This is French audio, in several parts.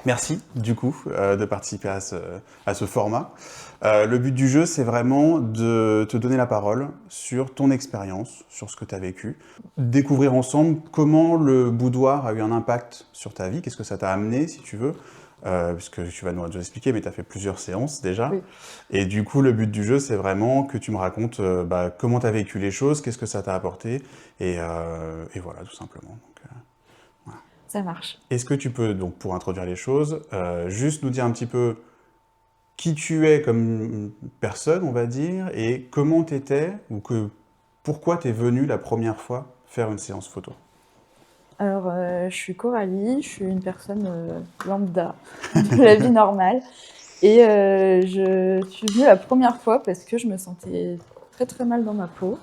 Merci du coup de participer à ce format. Le but du jeu, c'est vraiment de te donner la parole sur ton expérience, sur ce que tu as vécu. Découvrir ensemble comment le boudoir a eu un impact sur ta vie, qu'est-ce que ça t'a amené, si tu veux, puisque tu vas nous expliquer, mais tu as fait plusieurs séances déjà. Oui, Et du coup, le but du jeu, c'est vraiment que tu me racontes comment tu as vécu les choses, qu'est-ce que ça t'a apporté, et voilà, tout simplement. Donc, voilà. ça marche. Est-ce que tu peux, donc pour introduire les choses, juste nous dire un petit peu qui tu es comme personne, on va dire, et comment tu étais, pourquoi tu es venu la première fois faire une séance photo? Alors, je suis Coralie, je suis une personne lambda de la vie normale. Et je suis venue la première fois parce que je me sentais très très mal dans ma peau.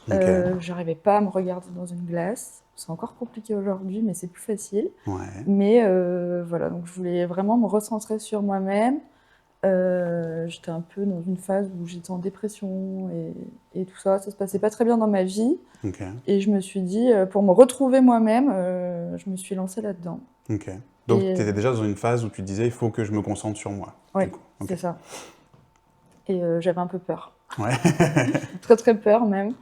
Ok, J'arrivais pas à me regarder dans une glace. C'est encore compliqué aujourd'hui, mais c'est plus facile. ouais, Mais voilà, donc je voulais vraiment me recentrer sur moi-même. J'étais un peu dans une phase où j'étais en dépression et tout ça. Ça se passait pas très bien dans ma vie. ok, Et je me suis dit, pour me retrouver moi-même, je me suis lancée là-dedans. ok. Donc Et tu étais déjà dans une phase où tu te disais, il faut que je me concentre sur moi, du ouais, coup. Ok, c'est ça. Et j'avais un peu peur. ouais. Très très peur même.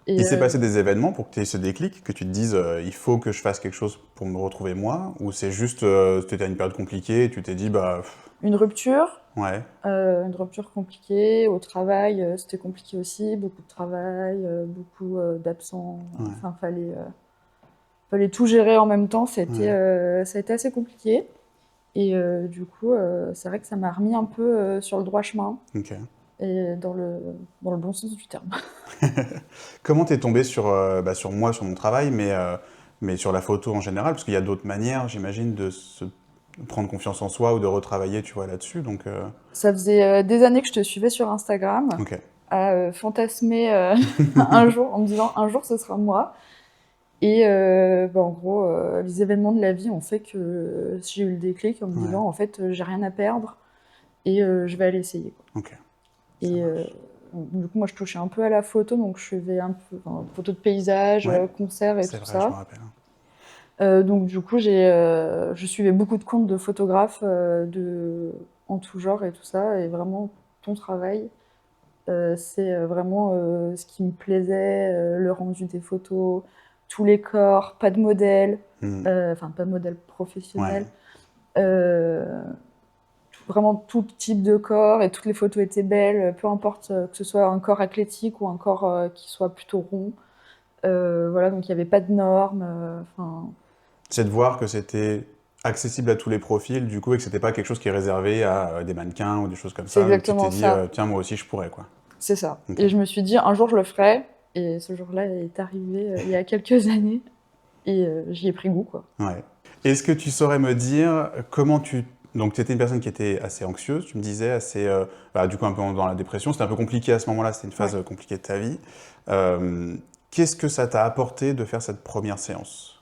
Et Il s'est passé des événements pour que tu aies ce déclic, que tu te dises, il faut que je fasse quelque chose pour me retrouver moi, ou c'est juste, tu étais à une période compliquée et tu t'es dit, bah, une ouais, rupture compliquée au travail, c'était compliqué aussi, beaucoup de travail, beaucoup d'absents. ouais, Enfin, fallait tout gérer en même temps. ouais, Ça a été assez compliqué. Et du coup, c'est vrai que ça m'a remis un peu sur le droit chemin ok. et dans le bon sens du terme. Comment t'es tombé sur moi, sur mon travail, mais sur la photo en général, parce qu'il y a d'autres manières, j'imagine, de se prendre confiance en soi ou de retravailler, tu vois, là-dessus. Donc, Ça faisait des années que je te suivais sur Instagram, ok, à fantasmer un jour en me disant un jour ce sera moi. Et bah, en gros, les événements de la vie ont fait que j'ai eu le déclic en me ouais, disant en fait j'ai rien à perdre et je vais aller essayer, quoi. ok, ça Et marche. du coup moi je touchais un peu à la photo, donc je faisais un peu enfin, photo de paysage, Ouais, concerts et c'est tout vrai, je me ça. rappelle. Donc du coup je suivais beaucoup de comptes de photographes en tout genre et tout ça, et vraiment ton travail, c'est vraiment ce qui me plaisait, le rendu des photos, tous les corps, pas de modèle, Hmm, enfin pas de modèle professionnel, ouais, euh, vraiment tout type de corps, et toutes les photos étaient belles, peu importe que ce soit un corps athlétique ou un corps qui soit plutôt rond. Voilà, donc il n'y avait pas de normes. Enfin, c'est de voir que c'était accessible à tous les profils, du coup, et que c'était pas quelque chose qui est réservé à des mannequins ou des choses comme c'est ça, où tu t'es exactement dit, ça. tiens, moi aussi, je pourrais, quoi. C'est ça. Ok, Et je me suis dit, un jour je le ferai. Et ce jour-là est arrivé il y a quelques années. Et j'y ai pris goût, quoi. ouais. Est-ce que tu saurais me dire comment tu... Donc, tu étais une personne qui était assez anxieuse, tu me disais, assez, du coup, un peu dans la dépression. C'était un peu compliqué à ce moment-là, c'était une phase Ouais. compliquée de ta vie. Qu'est-ce que ça t'a apporté de faire cette première séance?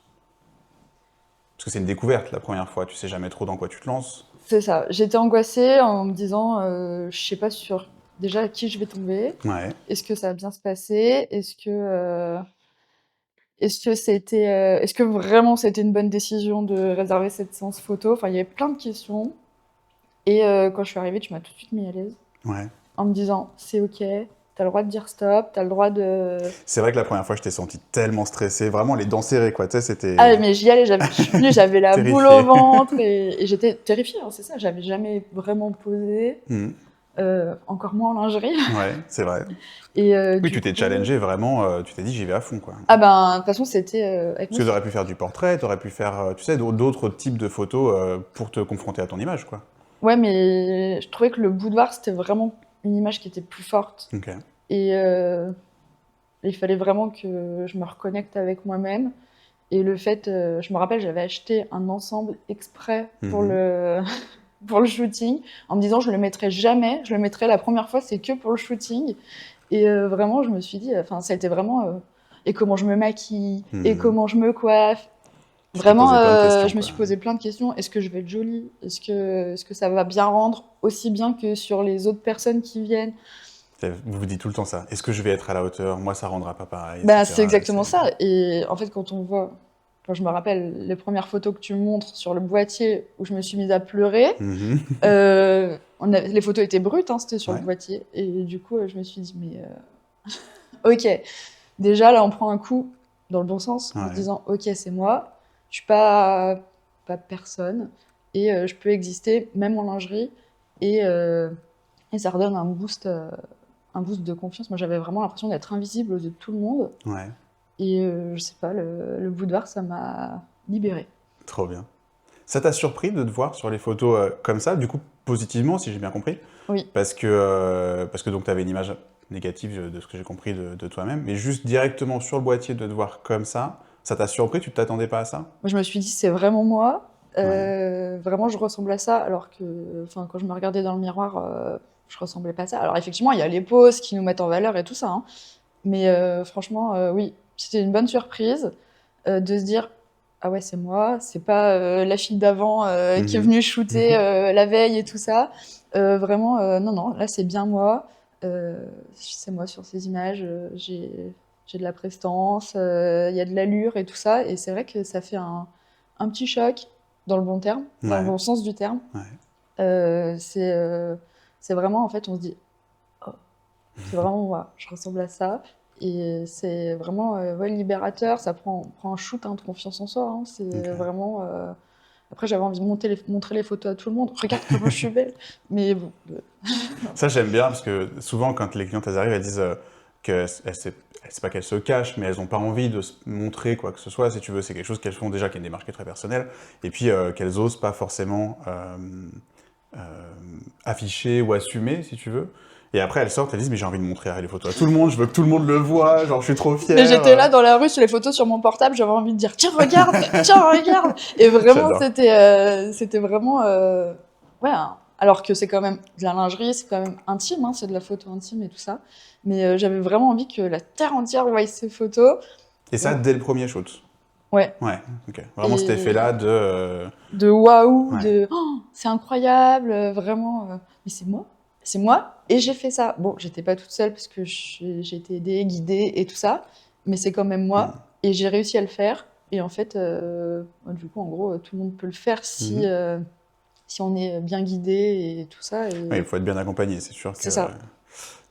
Parce que c'est une découverte la première fois, tu sais jamais trop dans quoi tu te lances. C'est ça. J'étais angoissée en me disant, je sais pas sur déjà à qui je vais tomber. Ouais. Est-ce que ça va bien se passer? Est-ce que vraiment c'était une bonne décision de réserver cette séance photo? Enfin, il y avait plein de questions. Et quand je suis arrivée, tu m'as tout de suite mis à l'aise Ouais. en me disant, c'est ok, t'as le droit de dire stop, t'as le droit de... C'est vrai que la première fois, je t'ai senti tellement stressé, vraiment les dents serrées, quoi. Tu sais, Ah c'était mais j'y allais, je suis venue, j'avais la boule au terrifié. ventre et j'étais terrifiée, hein, c'est ça, j'avais jamais vraiment posé, Hmm. encore moins en lingerie. Ouais, c'est vrai. Et Oui, du tu t'es coup, challengé vraiment, tu t'es dit, j'y vais à fond, quoi. ah ben, de toute façon, c'était avec Parce moi. que t'aurais pu faire du portrait, t'aurais pu faire, tu sais, d'autres types de photos pour te confronter à ton image, quoi. Ouais, mais je trouvais que le boudoir, c'était vraiment une image qui était plus forte. Ok. Et il fallait vraiment que je me reconnecte avec moi-même. Et le fait, je me rappelle, j'avais acheté un ensemble exprès pour Mhm. pour le shooting, en me disant je le mettrai jamais, je le mettrai la première fois, c'est que pour le shooting. Et vraiment, je me suis dit, enfin, ça a été vraiment, et comment je me maquille, et Mhm. comment je me coiffe. Tu t'es Vraiment, posé plein de questions, je me quoi. suis posé plein de questions. Est-ce que je vais être jolie? Est-ce que ça va bien rendre aussi bien que sur les autres personnes qui viennent? Vous vous dites tout le temps ça. Est-ce que je vais être à la hauteur? Moi, ça rendra pas pareil, Bah, c'est etc. exactement ça. Et en fait, quand on voit Quand je me rappelle les premières photos que tu me montres sur le boîtier où je me suis mise à pleurer. Mhm. Les photos étaient brutes, hein, c'était sur le Ouais. boîtier. Et du coup, je me suis dit, mais ok, déjà là, on prend un coup dans le bon sens en se Ouais. disant, ok, c'est moi, je suis pas personne et je peux exister même en lingerie et ça redonne un boost de confiance. Moi, j'avais vraiment l'impression d'être invisible aux yeux de tout le monde Ouais. et je sais pas, le boudoir, ça m'a libérée. Trop bien. Ça t'a surpris de te voir sur les photos comme ça, du coup, positivement, si j'ai bien compris? Oui. Parce que donc tu avais une image négative de ce que j'ai compris de toi-même, mais juste directement sur le boîtier de te voir comme ça t'a surpris, tu t'attendais pas à ça? Moi, je me suis dit, c'est vraiment moi. Ouais. Vraiment, je ressemble à ça, alors que, enfin, quand je me regardais dans le miroir, je ressemblais pas à ça. Alors, effectivement, il y a les poses qui nous mettent en valeur et tout ça, hein. Mais franchement, oui, c'était une bonne surprise de se dire, ah ouais, c'est moi, c'est pas la fille d'avant qui est Mhm. venue shooter la veille et tout ça. Vraiment, non, non, là, c'est bien moi. C'est moi sur ces images. J'ai de la prestance, il y a de l'allure et tout ça. Et c'est vrai que ça fait un petit choc dans le bon terme, dans le Ouais. bon sens du terme. Ouais. Euh, c'est euh, c'est vraiment, en fait, on se dit, oh, c'est vraiment moi, je ressemble à ça. Et c'est vraiment ouais, libérateur, on prend un shoot hein, de confiance en soi. Hein. C'est Ok. vraiment. Après, j'avais envie de montrer les photos à tout le monde. Regarde comment je suis belle. Mais bon, Ça, j'aime bien parce que souvent, quand les clientes elles arrivent, elles disent que c'est pas qu'elles se cachent, mais elles n'ont pas envie de se montrer quoi que ce soit. Si tu veux, c'est quelque chose qu'elles font déjà, qui est une démarche qui est très personnelle, et puis qu'elles osent pas forcément euh, afficher ou assumer, si tu veux. Et après, elles sortent, elles disent, mais j'ai envie de montrer les photos à tout le monde, je veux que tout le monde le voit, genre je suis trop mais fière. j'étais là dans la rue sur les photos sur mon portable, j'avais envie de dire tiens regarde, tiens regarde. Et vraiment J'adore. c'était vraiment ouais. Alors que c'est quand même de la lingerie, c'est quand même intime, hein, c'est de la photo intime et tout ça. Mais j'avais vraiment envie que la terre entière voie ces photos. Et ça, Bon, dès le premier shoot. ouais. Ouais, ok. Vraiment cet Et effet-là de... de waouh, ouais. de oh, c'est incroyable, vraiment. Mais c'est moi, et j'ai fait ça. Bon, j'étais pas toute seule parce que j'ai été aidée, guidée et tout ça, mais c'est quand même Hmm. moi, et j'ai réussi à le faire. Et en fait, du coup, en gros, tout le monde peut le faire Mhm. si on est bien guidé et tout ça. Ouais, il Et faut être bien accompagné, c'est sûr que... c'est ça.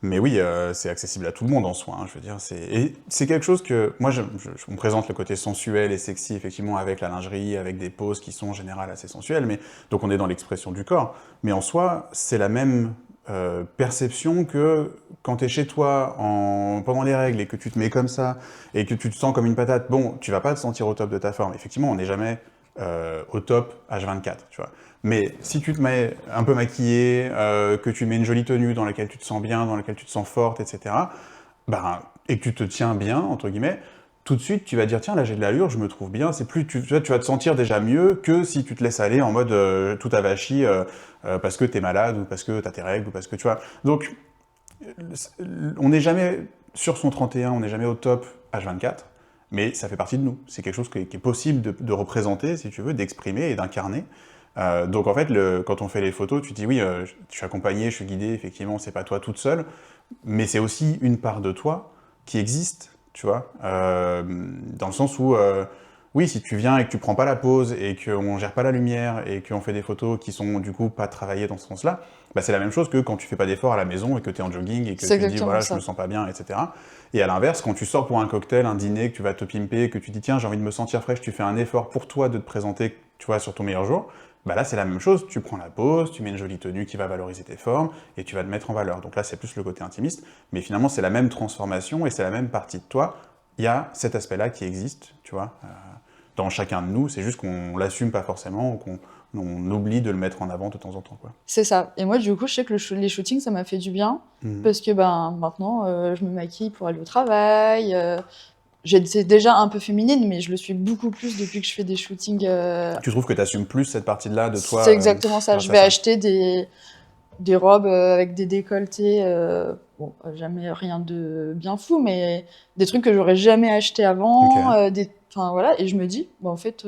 Mais oui, c'est accessible à tout le monde en soi, hein, je veux dire. Et c'est quelque chose que... Moi, je me présente le côté sensuel et sexy, effectivement, avec la lingerie, avec des poses qui sont en général assez sensuelles, mais donc on est dans l'expression du corps. Mais en soi, c'est la même perception que quand tu es chez toi pendant les règles et que tu te mets comme ça et que tu te sens comme une patate. Bon, tu vas pas te sentir au top de ta forme. Effectivement, on n'est jamais au top H24, tu vois. Mais si tu te mets un peu maquillée, que tu mets une jolie tenue dans laquelle tu te sens bien, dans laquelle tu te sens forte, etc., ben, et que tu te tiens bien, entre guillemets, tout de suite, tu vas dire, tiens, là, j'ai de l'allure, je me trouve bien. C'est plus, tu vois, tu vas te sentir déjà mieux que si tu te laisses aller en mode tout avachi parce que t'es malade ou parce que t'as tes règles ou parce que tu vois. Donc, on n'est jamais sur son 31, on n'est jamais au top H24, mais ça fait partie de nous. C'est quelque chose qui est possible de représenter, si tu veux, d'exprimer et d'incarner. Donc en fait, quand on fait les photos, tu te dis oui, je suis accompagné, je suis guidé, effectivement, c'est pas toi toute seule, mais c'est aussi une part de toi qui existe, tu vois, dans le sens où, oui, si tu viens et que tu prends pas la pause et qu'on gère pas la lumière et qu'on fait des photos qui sont du coup pas travaillées dans ce sens-là, bah, c'est la même chose que quand tu fais pas d'effort à la maison et que tu es en jogging et que C'est tu te dis exactement voilà, je me ça. sens pas bien, etc. Et à l'inverse, quand tu sors pour un cocktail, un dîner, que tu vas te pimper, que tu dis tiens, j'ai envie de me sentir fraîche, tu fais un effort pour toi de te présenter, tu vois, sur ton meilleur jour, bah là c'est la même chose, tu prends la pause, tu mets une jolie tenue qui va valoriser tes formes et tu vas te mettre en valeur. Donc là c'est plus le côté intimiste, mais finalement c'est la même transformation et c'est la même partie de toi. Il y a cet aspect-là qui existe, tu vois, dans chacun de nous, c'est juste qu'on l'assume pas forcément ou qu'on oublie de le mettre en avant de temps en temps, quoi. C'est ça. Et moi, du coup, je sais que les shootings, ça m'a fait du bien. Mhm. Parce que ben, maintenant, je me maquille pour aller au travail. C'est déjà un peu féminine, mais je le suis beaucoup plus depuis que je fais des shootings. Tu trouves que tu assumes plus cette partie-là de toi C'est exactement ça. grâce Je à vais ça? acheter des robes avec des décolletés. Bon, jamais rien de bien fou, mais des trucs que j'aurais jamais acheté Ok. avant. Enfin, voilà. Et je me dis, bon, en fait,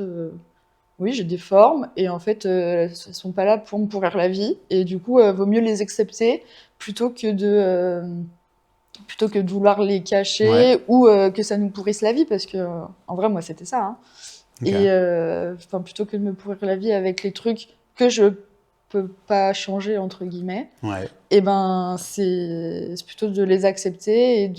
oui, j'ai des formes. Et en fait, elles sont pas là pour me pourrir la vie. Et du coup, vaut mieux les accepter plutôt que de vouloir les Ouais. cacher ou que ça nous pourrisse la vie. Parce que, en vrai, moi, c'était ça. Hein. Ok. Et plutôt que de me pourrir la vie avec les trucs que je peux pas changer, entre guillemets, Ouais. et ben c'est plutôt de les accepter et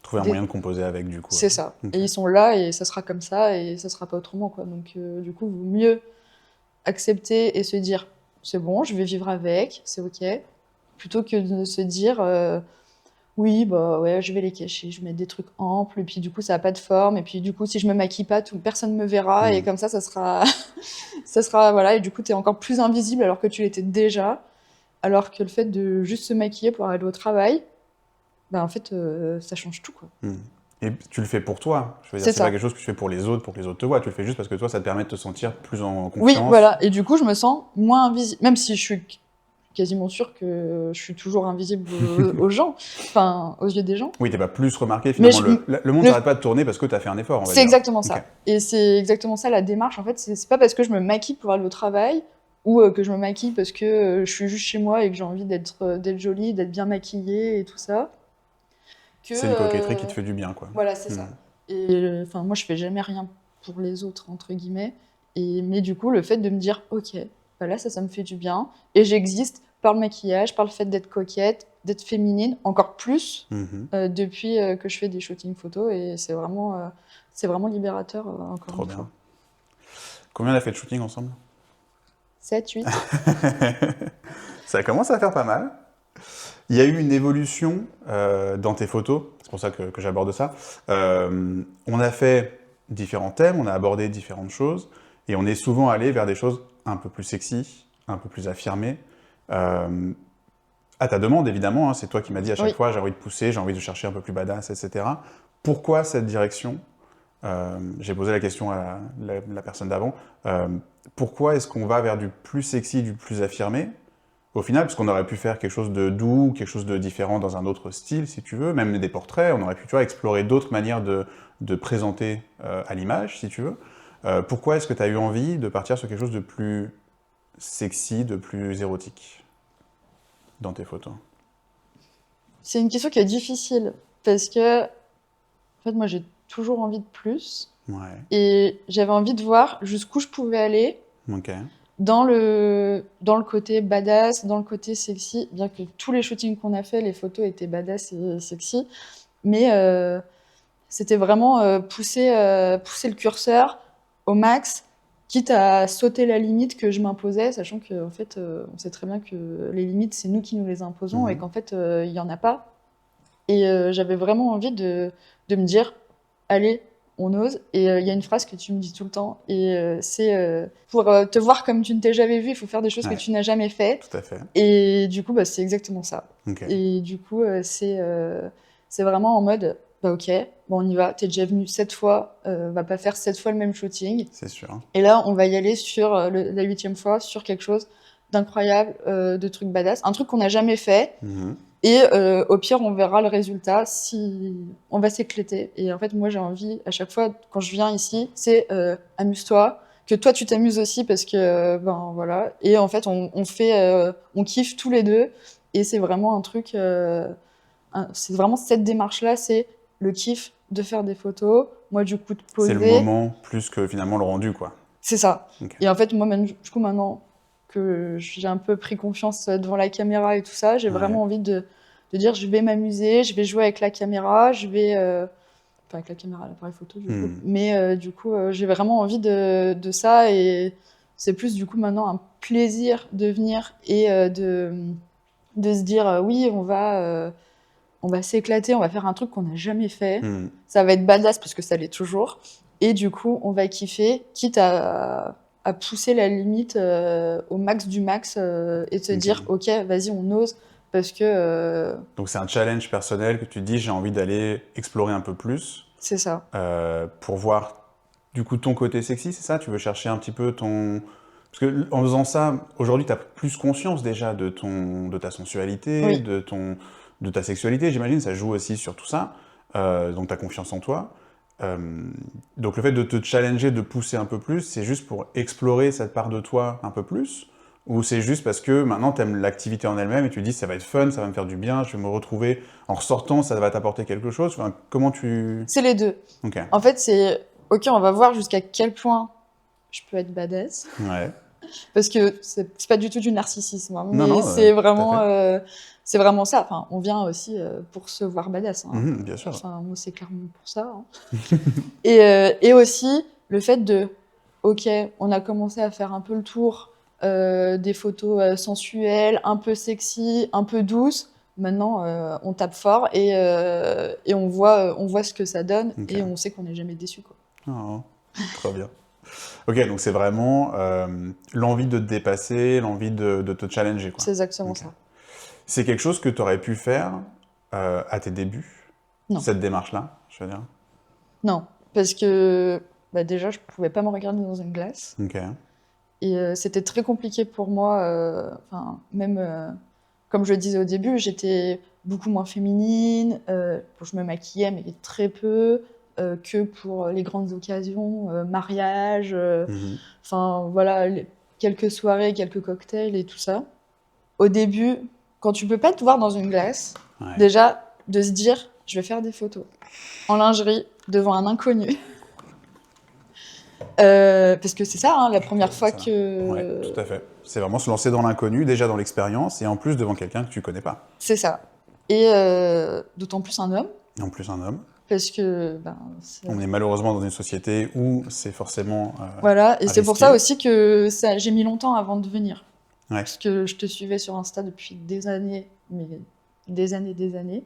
Trouver un moyen de composer avec, du coup. c'est ça. Ok. Et ils sont là et ça sera comme ça et ça sera pas autrement, quoi. Donc du coup, vaut mieux accepter et se dire c'est bon, je vais vivre avec, c'est ok, plutôt que de se dire oui, bah ouais, je vais les cacher, je vais mettre des trucs amples, et puis du coup, ça a pas de forme, et puis du coup, si je me maquille pas, personne me verra, et Mm. comme ça sera, voilà, et du coup, t'es encore plus invisible alors que tu l'étais déjà, alors que le fait de juste se maquiller pour aller au travail, bah en fait, ça change tout, quoi. Mm. Et tu le fais pour toi. Je veux dire, C'est c'est pas ça. quelque chose que tu fais pour les autres te voient. Tu le fais juste parce que toi, ça te permet de te sentir plus en Oui, confiance. voilà, et du coup, je me sens moins invisible, même si je suis quasiment sûre que je suis toujours invisible aux gens, enfin, aux yeux des gens. Oui, t'es pas plus remarqué. Mais Finalement, le monde le s'arrête pas de tourner parce que t'as fait un effort, on va C'est dire. exactement Ok. ça. Et c'est exactement ça la démarche. En fait, c'est pas parce que je me maquille pour aller au travail ou que je me maquille parce que je suis juste chez moi et que j'ai envie d'être jolie, d'être bien maquillée et tout ça. Que C'est une coquetterie qui te fait du bien, quoi. voilà, c'est Mm. ça. Et enfin, moi, je fais jamais rien pour les autres entre guillemets. Mais du coup, le fait de me dire, ok, bah là, ça me fait du bien et j'existe par le maquillage, par le fait d'être coquette, d'être féminine, encore plus Mhm. depuis que je fais des shootings photos et c'est vraiment libérateur encore Trop une fois. bien. Combien on a fait de shooting ensemble? 7, 8. Ça commence à faire pas mal. Il y a eu une évolution dans tes photos, c'est pour ça que j'aborde ça. On a fait différents thèmes, on a abordé différentes choses, et on est souvent allé vers des choses un peu plus sexy, un peu plus affirmées. Euh, à ta demande, évidemment, hein, c'est toi qui m'as dit à chaque Oui. fois, j'ai envie de pousser, j'ai envie de chercher un peu plus badass, etc. Pourquoi cette direction? J'ai posé la question à la personne d'avant. Pourquoi est-ce qu'on va vers du plus sexy, du plus affirmé? Au final, parce qu'on aurait pu faire quelque chose de doux, quelque chose de différent dans un autre style, si tu veux, même des portraits, on aurait pu, tu vois, explorer d'autres manières de présenter à l'image, si tu veux. Pourquoi est-ce que tu as eu envie de partir sur quelque chose de plus sexy, de plus érotique dans tes photos? C'est une question qui est difficile parce que, en fait, moi, j'ai toujours envie de plus Ouais, et j'avais envie de voir jusqu'où je pouvais aller ok. dans le côté badass, dans le côté sexy, bien que tous les shootings qu'on a fait, les photos étaient badass et sexy, mais c'était vraiment pousser le curseur au max, quitte à sauter la limite que je m'imposais, sachant que en fait, on sait très bien que les limites, c'est nous qui nous les imposons et Mhm. qu'en fait, il y en a pas. Et j'avais vraiment envie de me dire, allez, on ose. Et il y a une phrase que tu me dis tout le temps, et c'est pour te voir comme tu ne t'es jamais vu, il faut faire des choses que Ouais, tu n'as jamais fait. tout à fait. Et du coup, bah, c'est exactement ça. Ok, Et du coup, c'est vraiment en mode, bah ok, bon, on y va, t'es déjà venu 7 fois, on va pas faire 7 fois le même shooting. c'est sûr. Et là, on va y aller sur la 8e fois, sur quelque chose d'incroyable, de truc badass, un truc qu'on n'a jamais fait. Mhm. Et au pire, on verra le résultat, si on va s'éclater. Et en fait, moi, j'ai envie, à chaque fois, quand je viens ici, c'est amuse-toi, que toi, tu t'amuses aussi, parce que, ben voilà. Et en fait, on kiffe tous les deux. Et c'est vraiment un truc, c'est vraiment cette démarche-là, c'est le kiff de faire des photos, moi, du coup, de C'est le poser. moment plus que finalement le rendu, quoi. C'est ça. Ok. Et en fait, moi, même, du coup, maintenant que j'ai un peu pris confiance devant la caméra et tout ça, j'ai Ouais. vraiment envie de dire je vais m'amuser, je vais jouer avec la caméra, enfin, avec la caméra, l'appareil photo, du coup. Hmm. Mais du coup, j'ai vraiment envie de ça et c'est plus, du coup, maintenant un plaisir de venir et de se dire oui, on va s'éclater, on va faire un truc qu'on n'a jamais fait. Hmm. Ça va être badass parce que ça l'est toujours. Et du coup, on va kiffer, quitte à pousser la limite au max du max et se Ok. dire, ok, vas-y, on ose parce que Donc c'est un challenge personnel que tu te dis, j'ai envie d'aller explorer un peu plus c'est ça. pour voir du coup ton côté sexy, c'est ça? Tu veux chercher un petit peu ton... Parce que en faisant ça, aujourd'hui, tu as plus conscience déjà de ta sensualité, Oui, de ta sexualité, j'imagine, ça joue aussi sur tout ça. Donc tu as confiance en toi. Euh, donc le fait de te challenger, de pousser un peu plus, c'est juste pour explorer cette part de toi un peu plus? Ou c'est juste parce que maintenant tu aimes l'activité en elle-même et tu te dis ça va être fun, ça va me faire du bien, je vais me retrouver en ressortant, ça va t'apporter quelque chose. Enfin, comment tu... c'est les deux. Ok. En fait, c'est ok, on va voir jusqu'à quel point je peux être badass. Ouais. Parce que c'est pas du tout du narcissisme, hein, Non, mais non, c'est vraiment ça. Enfin, on vient aussi pour se voir badass. Hein. bien sûr. Enfin, moi, c'est clairement pour ça. Hein. Et aussi, le fait de, ok, on a commencé à faire un peu le tour des photos sensuelles, un peu sexy, un peu douces. Maintenant, on tape fort et on voit ce que ça donne Ok. et on sait qu'on n'est jamais déçu, quoi. Oh, trop bien. Ok, donc c'est vraiment l'envie de te dépasser, l'envie de te challenger, quoi. C'est exactement Ok. ça. C'est quelque chose que tu aurais pu faire à tes débuts, Non. cette démarche-là, je veux dire. Non, parce que bah, déjà, je pouvais pas me regarder dans une glace. Ok. Et c'était très compliqué pour moi. Enfin, même comme je le disais au début, j'étais beaucoup moins féminine. Bon, je me maquillais, mais très peu. Que pour les grandes occasions, mariage, Mhm. enfin voilà, quelques soirées, quelques cocktails et tout ça. Au début, quand tu peux pas te voir dans une glace, Ouais. déjà de se dire, je vais faire des photos en lingerie devant un inconnu. Parce que c'est ça, hein, la première fois Ça va. que... Ouais, tout à fait. C'est vraiment se lancer dans l'inconnu, déjà dans l'expérience, et en plus devant quelqu'un que tu connais pas. C'est ça. Et d'autant plus un homme, Et en plus un homme. parce que... Ben, On est malheureusement dans une société où c'est forcément voilà, et c'est pour risqué. ça aussi que j'ai mis longtemps avant de venir. Ouais. Parce que je te suivais sur Insta depuis des années, mais des années.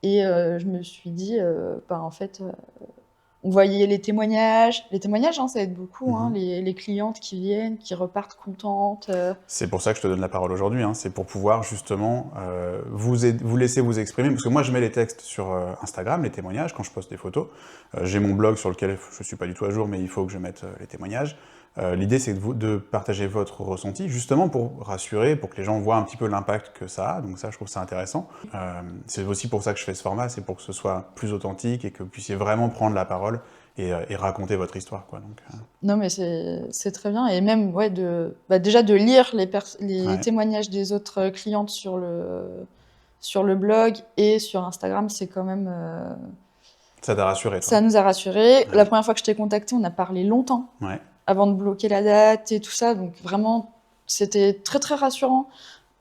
Et je me suis dit, ben, en fait... on voyait les témoignages. Les témoignages, hein, ça aide beaucoup. Hein, les clientes qui viennent, qui repartent contentes. C'est pour ça que je te donne la parole aujourd'hui. Hein. C'est pour pouvoir justement vous laisser vous exprimer. Parce que moi, je mets les textes sur Instagram, les témoignages, quand je poste des photos. J'ai mon blog sur lequel je ne suis pas du tout à jour, mais il faut que je mette les témoignages. L'idée, c'est de partager votre ressenti, justement pour rassurer, pour que les gens voient un petit peu l'impact que ça a. Donc ça, je trouve ça intéressant. C'est aussi pour ça que je fais ce format, c'est pour que ce soit plus authentique et que vous puissiez vraiment prendre la parole et raconter votre histoire, quoi. Donc, Non, mais c'est très bien. Et même, ouais, déjà de lire les ouais. témoignages des autres clientes sur le blog et sur Instagram, c'est quand même... Ça t'a rassuré, toi? ça nous a rassurés. Ouais. La première fois que je t'ai contacté, on a parlé longtemps Ouais. avant de bloquer la date et tout ça. Donc vraiment, c'était très, très rassurant.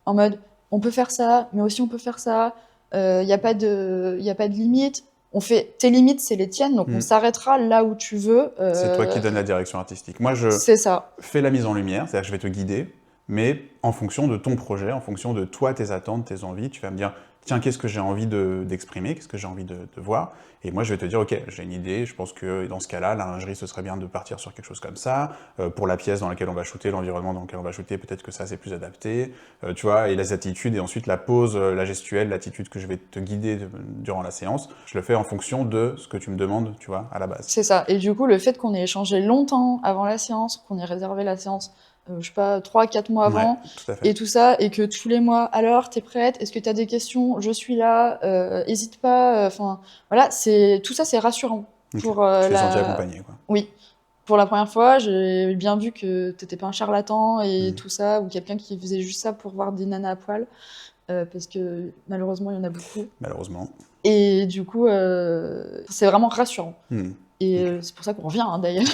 En mode, on peut faire ça, mais aussi on peut faire ça. Il n'y a pas de limite. On fait tes limites, c'est les tiennes, donc on s'arrêtera là où tu veux. C'est toi qui donnes la direction artistique. Moi, je C'est ça. fais la mise en lumière, c'est-à-dire que je vais te guider, mais en fonction de ton projet, en fonction de toi, tes attentes, tes envies, tu vas me dire, tiens, qu'est-ce que j'ai envie d'exprimer, qu'est-ce que j'ai envie de voir, et moi, je vais te dire, ok, j'ai une idée, je pense que dans ce cas-là, la lingerie, ce serait bien de partir sur quelque chose comme ça, pour la pièce dans laquelle on va shooter, l'environnement dans lequel on va shooter, peut-être que ça, c'est plus adapté, tu vois, et les attitudes, et ensuite la pose, la gestuelle, l'attitude que je vais te guider durant la séance, je le fais en fonction de ce que tu me demandes, tu vois, à la base. C'est ça. Et du coup, le fait qu'on ait échangé longtemps avant la séance, qu'on ait réservé la séance, je sais pas, 3-4 mois avant, Ouais, tout à fait. et tout ça, et que tous les mois, alors, t'es prête? Est-ce que t'as des questions? Je suis là, hésite pas. Enfin, voilà, tout ça, c'est rassurant. Okay. Pour Tu t'es senti accompagné, quoi. Oui. Pour la première fois, j'ai bien vu que t'étais pas un charlatan et tout ça, ou quelqu'un qui faisait juste ça pour voir des nanas à poil, parce que malheureusement, il y en a beaucoup. Malheureusement. Et du coup, c'est vraiment rassurant. Et Okay. c'est pour ça qu'on revient, hein, d'ailleurs.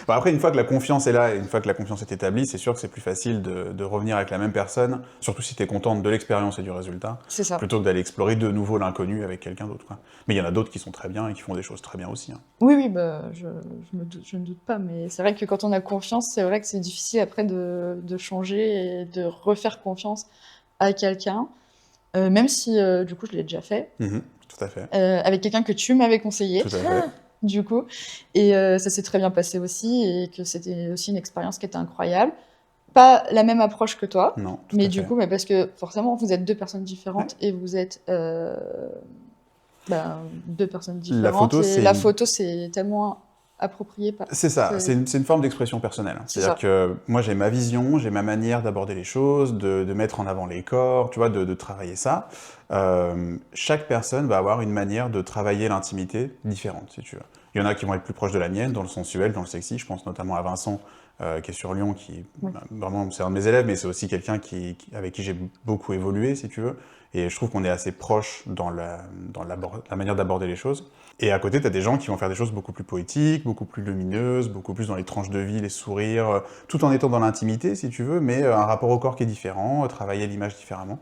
Bon, après, une fois que la confiance est là, et une fois que la confiance est établie, c'est sûr que c'est plus facile de revenir avec la même personne, surtout si tu es contente de l'expérience et du résultat, C'est ça. plutôt que d'aller explorer de nouveau l'inconnu avec quelqu'un d'autre, quoi. Mais il y en a d'autres qui sont très bien et qui font des choses très bien aussi. Hein. Oui, bah, je ne doute pas, mais c'est vrai que quand on a confiance, c'est vrai que c'est difficile après de changer et de refaire confiance à quelqu'un, même si, du coup, je l'ai déjà fait, Tout à fait. avec quelqu'un que tu m'avais conseillé. Tout à fait. Du coup, et ça s'est très bien passé aussi, et que c'était aussi une expérience qui était incroyable. Pas la même approche que toi, Non, tout mais à du fait. coup, parce que forcément, vous êtes deux personnes différentes, et vous êtes deux personnes différentes. La photo, c'est tellement approprié. C'est ça, c'est une forme d'expression personnelle. C'est-à-dire que moi, j'ai ma vision, j'ai ma manière d'aborder les choses, de mettre en avant les corps, tu vois, de travailler ça. Chaque personne va avoir une manière de travailler l'intimité différente, si tu veux. Il y en a qui vont être plus proches de la mienne, dans le sensuel, dans le sexy. Je pense notamment à Vincent, qui est sur Lyon, qui Ouais. vraiment, c'est un de mes élèves, mais c'est aussi quelqu'un avec qui j'ai beaucoup évolué, si tu veux. Et je trouve qu'on est assez proche dans la manière d'aborder les choses. Et à côté, tu as des gens qui vont faire des choses beaucoup plus poétiques, beaucoup plus lumineuses, beaucoup plus dans les tranches de vie, les sourires, tout en étant dans l'intimité, si tu veux, mais un rapport au corps qui est différent, travailler l'image différemment.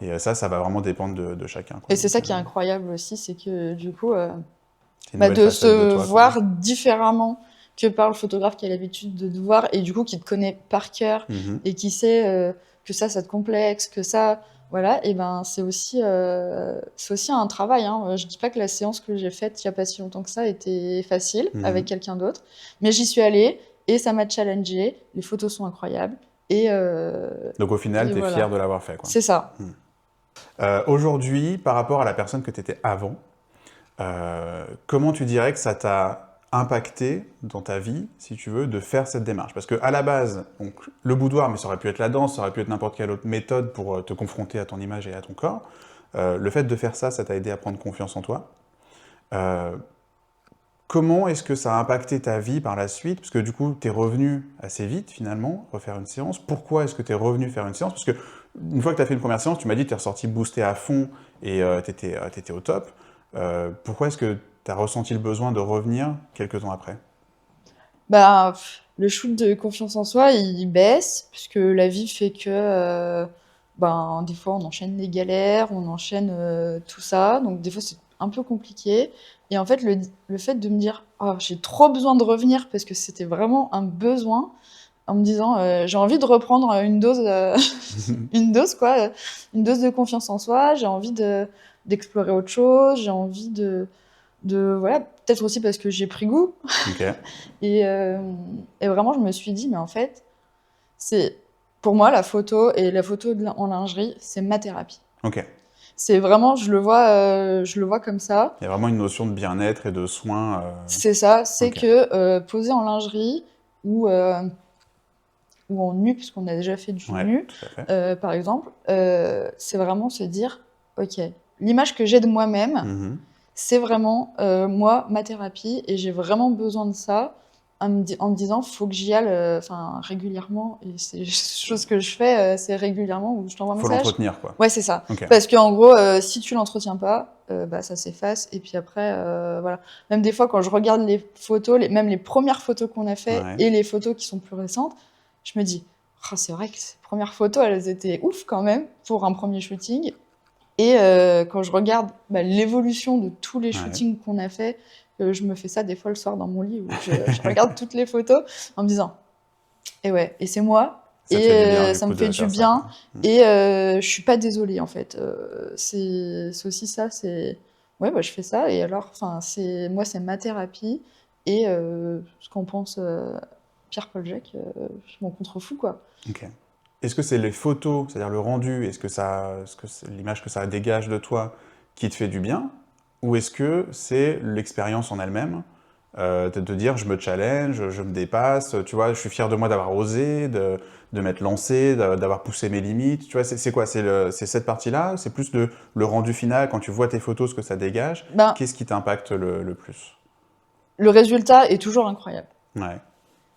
Et ça va vraiment dépendre de chacun, quoi. Et c'est ça Donc, qui est incroyable aussi, c'est que du coup, c'est une nouvelle de facette de se toi, quoi. voir différemment que par le photographe qui a l'habitude de te voir et du coup qui te connaît par cœur Mhm. et qui sait que ça te complexe, que ça, voilà, et ben c'est aussi un travail. Hein. Je dis pas que la séance que j'ai faite il y a pas si longtemps que ça était facile avec Mhm. quelqu'un d'autre, mais j'y suis allée et ça m'a challengée. Les photos sont incroyables Donc au final, et tu es fier voilà, de l'avoir fait, quoi. c'est ça. Mhm. Aujourd'hui, par rapport à la personne que tu étais avant, comment tu dirais que ça t'a impacté dans ta vie, si tu veux, de faire cette démarche? Parce qu'à la base, donc, le boudoir, mais ça aurait pu être la danse, ça aurait pu être n'importe quelle autre méthode pour te confronter à ton image et à ton corps. Le fait de faire ça, ça t'a aidé à prendre confiance en toi. Euh, Comment est-ce que ça a impacté ta vie par la suite? Parce que du coup, tu es revenu assez vite finalement, refaire une séance. Pourquoi est-ce que tu es revenu faire une séance? Parce que une fois que tu as fait une première séance, tu m'as dit que tu es ressorti boosté à fond et tu étais au top. Pourquoi est-ce que tu as ressenti le besoin de revenir quelques temps après? Bah, le shoot de confiance en soi, il baisse, puisque la vie fait que, ben, des fois, on enchaîne les galères, on enchaîne tout ça, donc des fois, c'est un peu compliqué. Et en fait, le fait de me dire, oh, j'ai trop besoin de revenir, parce que c'était vraiment un besoin, en me disant, j'ai envie de reprendre une dose, une dose, quoi, une dose de confiance en soi, j'ai envie d'explorer autre chose, j'ai envie voilà, peut-être aussi parce que j'ai pris goût. Ok, Et, euh, et vraiment, je me suis dit, mais en fait, c'est pour moi la photo et la photo en lingerie, c'est ma thérapie. ok. C'est vraiment, je le vois comme ça. Il y a vraiment une notion de bien-être et de soin. C'est ça, c'est Ok, que poser en lingerie ou en nu, puisqu'on a déjà fait du ouais, nu, tout à fait. par exemple, c'est vraiment se dire, ok, l'image que j'ai de moi-même, Mhm. c'est vraiment moi, ma thérapie, et j'ai vraiment besoin de ça en me disant, faut que j'y aille régulièrement. Et c'est chose que je fais, c'est régulièrement où je t'envoie un Faut message. l'entretenir, quoi. Ouais, c'est ça. Ok, Parce qu'en gros, si tu l'entretiens pas, bah, ça s'efface. Et puis après, voilà. Même des fois, quand je regarde les photos, même les premières photos qu'on a fait ouais. et les photos qui sont plus récentes, je me dis, ah, c'est vrai que ces premières photos, elles étaient ouf quand même pour un premier shooting. Et quand je regarde l'évolution de tous les Ouais. shootings qu'on a fait, je me fais ça des fois le soir dans mon lit où je regarde toutes les photos en me disant, et ouais, et c'est moi, Ça te et fait du bien, du ça me coup, fait de du faire ça, quoi. bien, et je suis pas désolée en fait. C'est aussi ça, c'est ouais, bah, je fais ça, et alors, enfin, c'est ma thérapie, et ce qu'en pense Pierre-Paul Jacques, je m'en contrefous quoi. Ok. Est-ce que c'est les photos, c'est-à-dire le rendu, est-ce que c'est l'image que ça dégage de toi qui te fait du bien, ou est-ce que c'est l'expérience en elle-même, de te dire je me challenge, je me dépasse, tu vois, je suis fier de moi d'avoir osé, de m'être lancé, d'avoir poussé mes limites, tu vois, c'est quoi, c'est cette partie-là, c'est plus le rendu final quand tu vois tes photos, ce que ça dégage, Ben, qu'est-ce qui t'impacte le plus? le résultat est toujours incroyable. Ouais,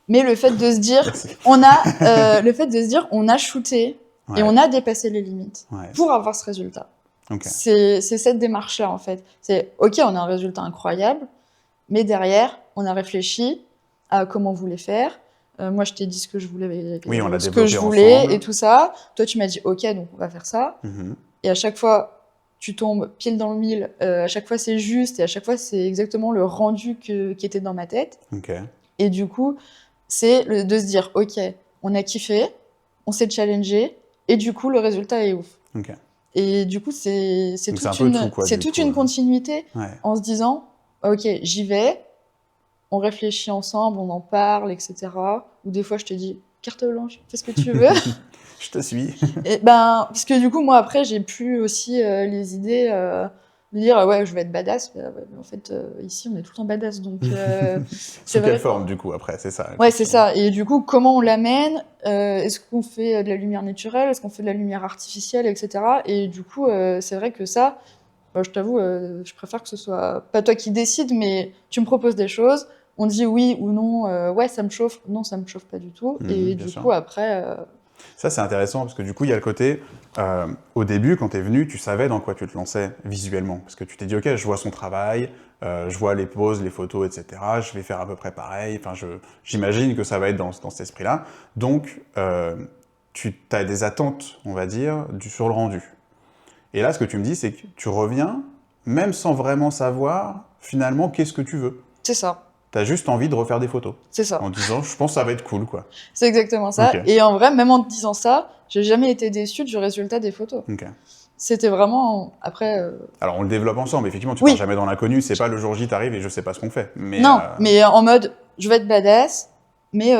Mais le fait de se dire, merci. on a shooté et Ouais, on a dépassé les limites ouais, pour avoir ce résultat. ok, C'est cette démarche-là, en fait. C'est, ok, on a un résultat incroyable, mais derrière, on a réfléchi à comment on voulait faire. Moi, je t'ai dit oui, on l'a ce que développé je voulais ensemble. et tout ça. Toi, tu m'as dit, ok, donc on va faire ça. Mhm. Et à chaque fois, tu tombes pile dans le mille. À chaque fois, c'est juste. Et à chaque fois, c'est exactement le rendu qui était dans ma tête. Ok, Et du coup, c'est de se dire, ok, on a kiffé, on s'est challengé, et du coup, le résultat est ouf. ok. Et du coup, Donc c'est un peu tout, quoi, c'est du toute coup. une continuité Ouais. en se disant, ok, j'y vais, on réfléchit ensemble, on en parle, etc. Ou des fois, je te dis, carte blanche, fais ce que tu veux. Je te suis. Et ben, parce que du coup, moi, après, j'ai plus aussi les idées de dire, ouais, je vais être badass. Ouais, mais en fait, ici, on est tout le temps badass. Donc, c'est Sous quelle vrai. forme, du coup, après, c'est ça la Ouais, c'est question. ça. Et du coup, comment on l'amène? Est-ce qu'on fait de la lumière naturelle? Est-ce qu'on fait de la lumière artificielle, etc. Et du coup, c'est vrai que ça, je t'avoue, je préfère que ce soit pas toi qui décides, mais tu me proposes des choses. on dit oui ou non, ouais, ça me chauffe, non, ça me chauffe pas du tout. Et bien du sûr. coup, après, Ça, c'est intéressant parce que du coup, il y a le côté, au début, quand tu es venu, tu savais dans quoi tu te lançais visuellement. Parce que tu t'es dit, OK, je vois son travail, je vois les poses, les photos, etc. Je vais faire à peu près pareil. Enfin, j'imagine que ça va être dans cet esprit-là. Donc, tu as des attentes, on va dire, sur le rendu. Et là, ce que tu me dis, c'est que tu reviens, même sans vraiment savoir, finalement, qu'est-ce que tu veux. c'est ça, Tu as juste envie de refaire des photos. c'est ça. En disant, je pense que ça va être cool, quoi. C'est exactement Ok, ça. Et en vrai, même en te disant ça, j'ai jamais été déçue du résultat des photos. ok. C'était vraiment, après, Alors, on le développe ensemble. Effectivement, tu pars oui, jamais dans l'inconnu. C'est pas le jour J, t'arrives et je sais pas ce qu'on fait. Mais, non, mais en mode, je vais être badass, mais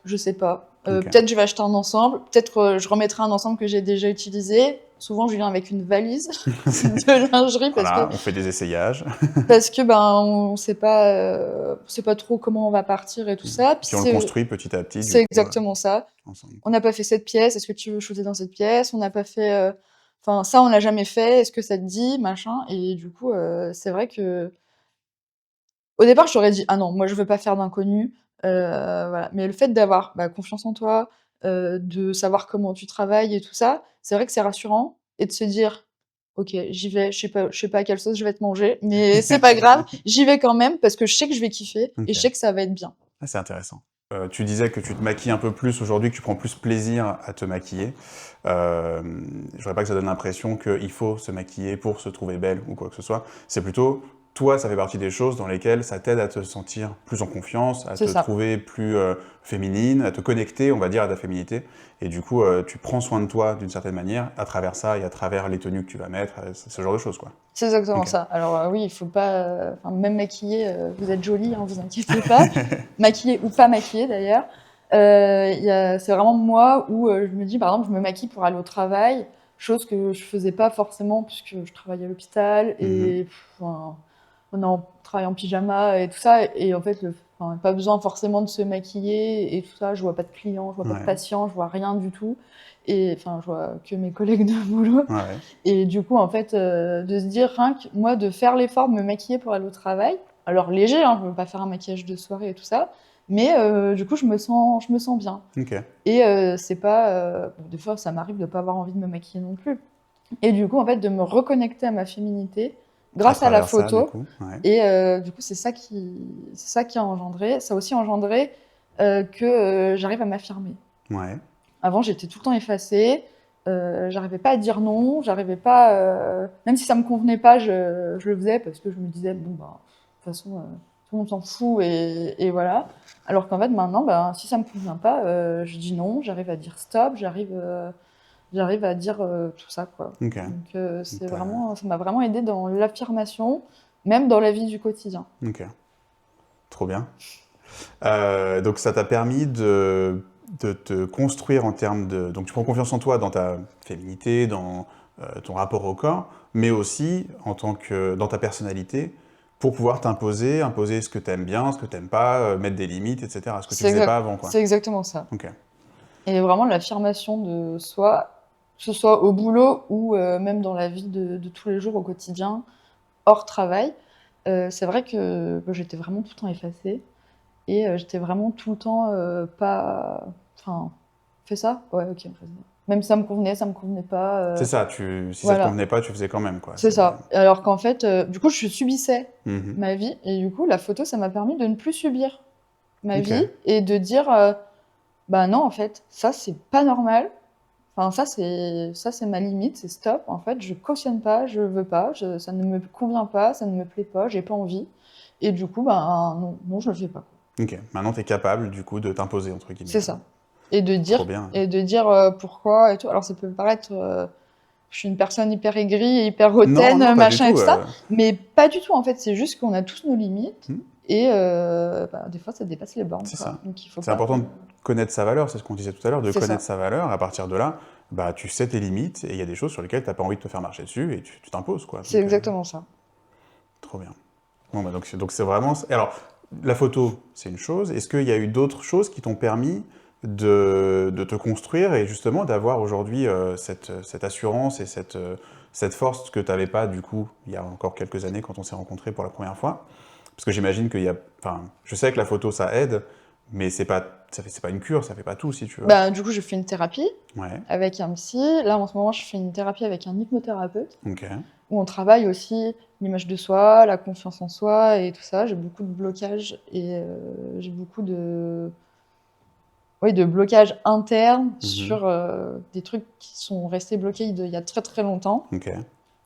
je sais pas. ok. Peut-être je vais acheter un ensemble, peut-être je remettrai un ensemble que j'ai déjà utilisé. Souvent, je viens avec une valise de lingerie Voilà, on fait des essayages. parce que ben on sait pas trop comment on va partir et tout ça. Puis Puis on le construit petit à petit, du c'est coup, exactement ça. ensemble. On n'a pas fait cette pièce, est-ce que tu veux shooter dans cette pièce? On n'a pas fait, enfin ça on l'a jamais fait, est-ce que ça te dit? Machin. Et du coup, c'est vrai que au départ, je t'aurais dit: «Ah non, moi je veux pas faire d'inconnu», voilà. Mais le fait d'avoir, bah, confiance en toi, de savoir comment tu travailles et tout ça, c'est vrai que c'est rassurant et de se dire: «OK, j'y vais, je sais pas à quelle sauce je vais te manger, mais c'est pas grave, j'y vais quand même parce que je sais que je vais kiffer et je Ok. sais que ça va être bien». Ah, c'est intéressant. Tu disais que tu te maquilles un peu plus aujourd'hui, que tu prends plus plaisir à te maquiller. Je voudrais pas que ça donne l'impression qu'il faut se maquiller pour se trouver belle ou quoi que ce soit. C'est plutôt, toi, ça fait partie des choses dans lesquelles ça t'aide à te sentir plus en confiance, à C'est te ça. trouver plus féminine, à te connecter, on va dire, à ta féminité. Et du coup, tu prends soin de toi d'une certaine manière à travers ça et à travers les tenues que tu vas mettre, ce genre de choses, quoi. C'est exactement Ok. ça. Alors, oui, il faut pas, enfin, même maquillée, vous êtes jolie, hein, vous inquiétez pas. Maquillée ou pas maquillée d'ailleurs. C'est vraiment moi où je me dis, par exemple, je me maquille pour aller au travail, chose que je faisais pas forcément puisque je travaillais à l'hôpital Mhm. et enfin, on travaille en pyjama et tout ça. Et en fait, enfin, pas besoin forcément de se maquiller et tout ça. Je vois pas de clients, je vois pas de Ouais. patients, je vois rien du tout. Et enfin, je vois que mes collègues de boulot. Ouais, ouais. Et du coup, en fait, de se dire, rien que moi, de faire l'effort de me maquiller pour aller au travail, alors léger, hein, je veux pas faire un maquillage de soirée et tout ça, mais du coup, je me sens bien. Ok. Et c'est pas, bon, des fois, ça m'arrive de pas avoir envie de me maquiller non plus. Et du coup, en fait, de me reconnecter à ma féminité À grâce à la travers ça, du photo. coup. Ouais. Et du coup, c'est ça qui a engendré. Ça a aussi engendré que j'arrive à m'affirmer. Ouais. Avant, j'étais tout le temps effacée. J'arrivais pas à dire non, j'arrivais pas. Même si ça me convenait pas, je le faisais parce que je me disais bon bah de toute façon tout le monde s'en fout et voilà. Alors qu'en fait maintenant, bah, si ça me convient pas, je dis non, j'arrive à dire stop, j'arrive à dire tout ça quoi. Ok. Donc c'est T'as- vraiment, ça m'a vraiment aidé dans l'affirmation, même dans la vie du quotidien. Ok. Trop bien. Donc ça t'a permis de te construire en termes de... Donc tu prends confiance en toi dans ta féminité, dans ton rapport au corps, mais aussi en tant que dans ta personnalité, pour pouvoir t'imposer, imposer ce que t'aimes bien, ce que t'aimes pas, mettre des limites, etc. Ce que tu faisais pas avant, quoi. C'est exactement ça. Ok. Et vraiment l'affirmation de soi, que ce soit au boulot ou même dans la vie de tous les jours au quotidien, hors travail. C'est vrai que bah, j'étais vraiment tout le temps effacée et j'étais vraiment tout le temps pas... Enfin, fais ça? Ouais, ok, on fait ça. Même si ça me convenait pas. C'est ça, si ça te Voilà, convenait pas, tu faisais quand même, quoi. c'est ça. Alors qu'en fait, du coup, je subissais Mhm. ma vie et du coup, la photo, ça m'a permis de ne plus subir ma Ok. vie et de dire, bah non, en fait, ça, c'est pas normal. Enfin, ça, c'est ma limite, c'est stop. En fait, je cautionne pas, je veux pas, ça ne me convient pas, ça ne me plaît pas, j'ai pas envie. Et du coup, ben non, non, je le fais pas. Ok. Maintenant, tu es capable, du coup, de t'imposer, entre guillemets. C'est ça. Et de Trop dire, bien. pourquoi et tout. Alors, ça peut paraître, je suis une personne hyper aigrie, hyper Non, hautaine, non, pas du machin et tout. tout ça, mais pas du tout. En fait, c'est juste qu'on a tous nos limites Hmm. et bah, des fois, ça dépasse les bornes, C'est quoi. ça. Donc, il faut C'est pas. important de connaître sa valeur, c'est ce qu'on disait tout à l'heure, de C'est connaître ça. sa valeur. À partir de là, bah, tu sais tes limites et il y a des choses sur lesquelles tu n'as pas envie de te faire marcher dessus et tu t'imposes, quoi. C'est Donc, exactement ça. trop bien. Bon, bah, donc c'est vraiment... Alors, la photo, c'est une chose. Est-ce qu'il y a eu d'autres choses qui t'ont permis de te construire et justement d'avoir aujourd'hui cette assurance et cette force que tu n'avais pas, du coup, il y a encore quelques années quand on s'est rencontrés pour la première fois Parce que j'imagine qu'il y a... Enfin, je sais que la photo, ça aide, mais c'est pas une cure, ça fait pas tout, si tu veux. Bah, du coup, je fais une thérapie Ouais, avec un psy. Là, en ce moment, je fais une thérapie avec un hypnothérapeute, ok. où on travaille aussi l'image de soi, la confiance en soi et tout ça. J'ai beaucoup de blocages et j'ai beaucoup de blocages internes Mhm. sur des trucs qui sont restés bloqués il y a très très longtemps. Ok.